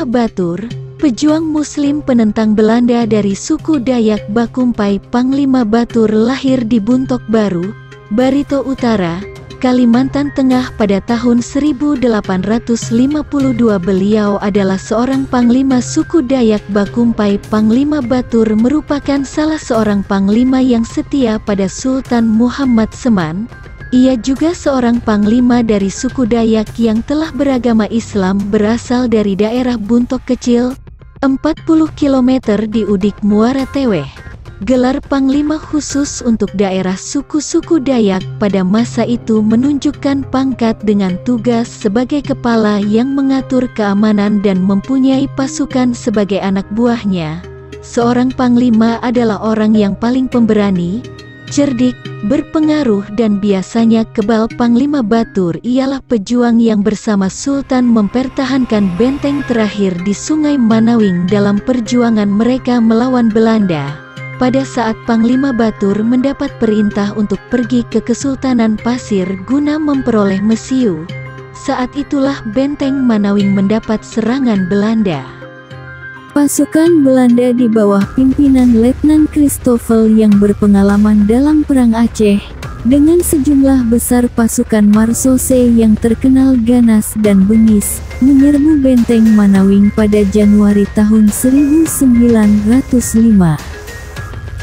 Panglima Batur, pejuang Muslim penentang Belanda dari suku Dayak Bakumpai. Panglima Batur lahir di Buntok Baru, Barito Utara, Kalimantan Tengah pada tahun 1852. Beliau adalah seorang panglima suku Dayak Bakumpai. Panglima Batur merupakan salah seorang panglima yang setia pada Sultan Muhammad Seman. Ia juga seorang panglima dari suku Dayak yang telah beragama Islam, berasal dari daerah Buntok Kecil, 40 km di Udik Muara Teweh. Gelar Panglima khusus untuk daerah suku-suku Dayak pada masa itu menunjukkan pangkat dengan tugas sebagai kepala yang mengatur keamanan dan mempunyai pasukan sebagai anak buahnya. Seorang panglima adalah orang yang paling pemberani, cerdik, berpengaruh dan biasanya kebal. Panglima Batur ialah pejuang yang bersama Sultan mempertahankan benteng terakhir di Sungai Manawing dalam perjuangan mereka melawan Belanda. Pada saat Panglima Batur mendapat perintah untuk pergi ke Kesultanan Pasir guna memperoleh mesiu, saat itulah benteng Manawing mendapat serangan Belanda. Pasukan Belanda di bawah pimpinan Letnan Christoffel yang berpengalaman dalam Perang Aceh, dengan sejumlah besar pasukan Marsose yang terkenal ganas dan bengis, menyerbu benteng Manawing pada Januari tahun 1905.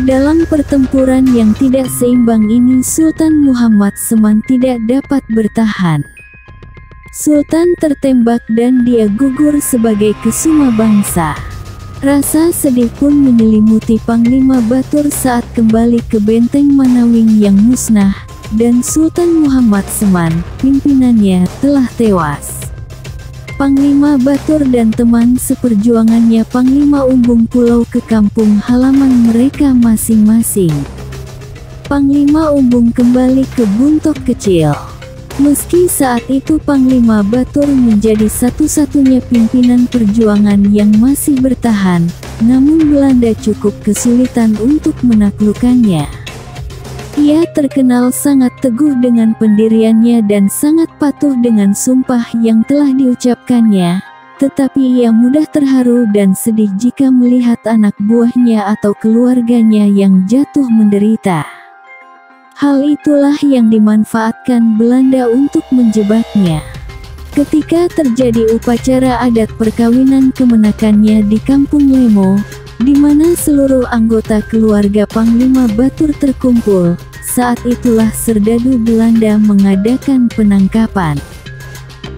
Dalam pertempuran yang tidak seimbang ini, Sultan Muhammad Seman tidak dapat bertahan. Sultan tertembak dan dia gugur sebagai kesuma bangsa. Rasa sedih pun menyelimuti Panglima Batur saat kembali ke benteng Manawing yang musnah, dan Sultan Muhammad Seman, pimpinannya, telah tewas. Panglima Batur dan teman seperjuangannya Panglima Umbung pulau ke kampung halaman mereka masing-masing. Panglima Umbung kembali ke Buntok Kecil. Meski saat itu Panglima Batur menjadi satu-satunya pimpinan perjuangan yang masih bertahan, namun Belanda cukup kesulitan untuk menaklukkannya. Ia terkenal sangat teguh dengan pendiriannya dan sangat patuh dengan sumpah yang telah diucapkannya, tetapi ia mudah terharu dan sedih jika melihat anak buahnya atau keluarganya yang jatuh menderita. Hal itulah yang dimanfaatkan Belanda untuk menjebaknya. Ketika terjadi upacara adat perkawinan kemenakannya di Kampung Lemo, di mana seluruh anggota keluarga Panglima Batur terkumpul, saat itulah serdadu Belanda mengadakan penangkapan.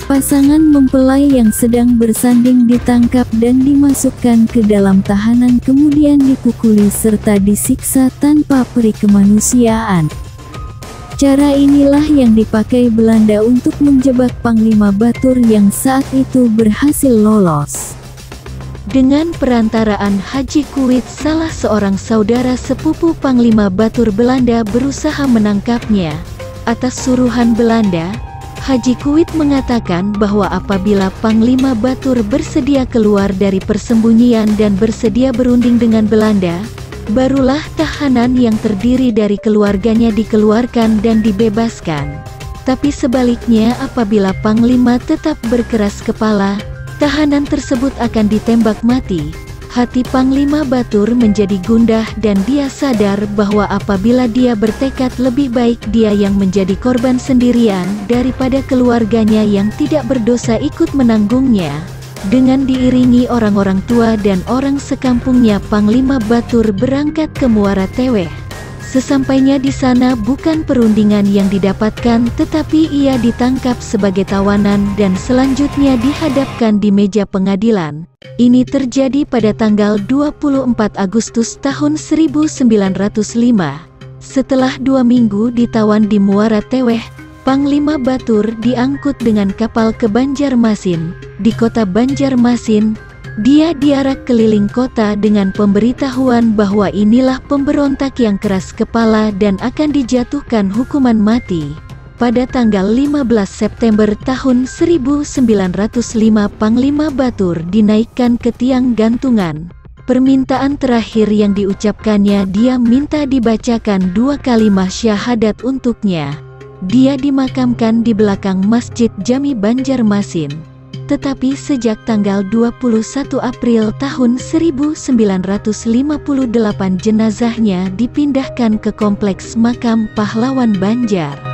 Pasangan mempelai yang sedang bersanding ditangkap dan dimasukkan ke dalam tahanan, kemudian dipukuli serta disiksa tanpa peri kemanusiaan. Cara inilah yang dipakai Belanda untuk menjebak Panglima Batur yang saat itu berhasil lolos. Dengan perantaraan Haji Kuit, salah seorang saudara sepupu Panglima Batur, Belanda berusaha menangkapnya. Atas suruhan Belanda, Haji Kuit mengatakan bahwa apabila Panglima Batur bersedia keluar dari persembunyian dan bersedia berunding dengan Belanda, barulah tahanan yang terdiri dari keluarganya dikeluarkan dan dibebaskan. Tapi sebaliknya, apabila Panglima tetap berkeras kepala, tahanan tersebut akan ditembak mati. Hati Panglima Batur menjadi gundah dan dia sadar bahwa apabila dia bertekad lebih baik dia yang menjadi korban sendirian daripada keluarganya yang tidak berdosa ikut menanggungnya. Dengan diiringi orang-orang tua dan orang sekampungnya, Panglima Batur berangkat ke Muara Teweh. Sesampainya di sana bukan perundingan yang didapatkan, tetapi ia ditangkap sebagai tawanan dan selanjutnya dihadapkan di meja pengadilan. Ini terjadi pada tanggal 24 Agustus tahun 1905. Setelah 2 minggu ditawan di Muara Teweh, Panglima Batur diangkut dengan kapal ke Banjarmasin. Di kota Banjarmasin, dia diarak keliling kota dengan pemberitahuan bahwa inilah pemberontak yang keras kepala dan akan dijatuhkan hukuman mati. Pada tanggal 15 September tahun 1905, Panglima Batur dinaikkan ke tiang gantungan. Permintaan terakhir yang diucapkannya, dia minta dibacakan 2 kalimat syahadat untuknya. Dia dimakamkan di belakang Masjid Jami Banjarmasin. Tetapi sejak tanggal 21 April tahun 1958 jenazahnya dipindahkan ke Kompleks Makam Pahlawan Banjar.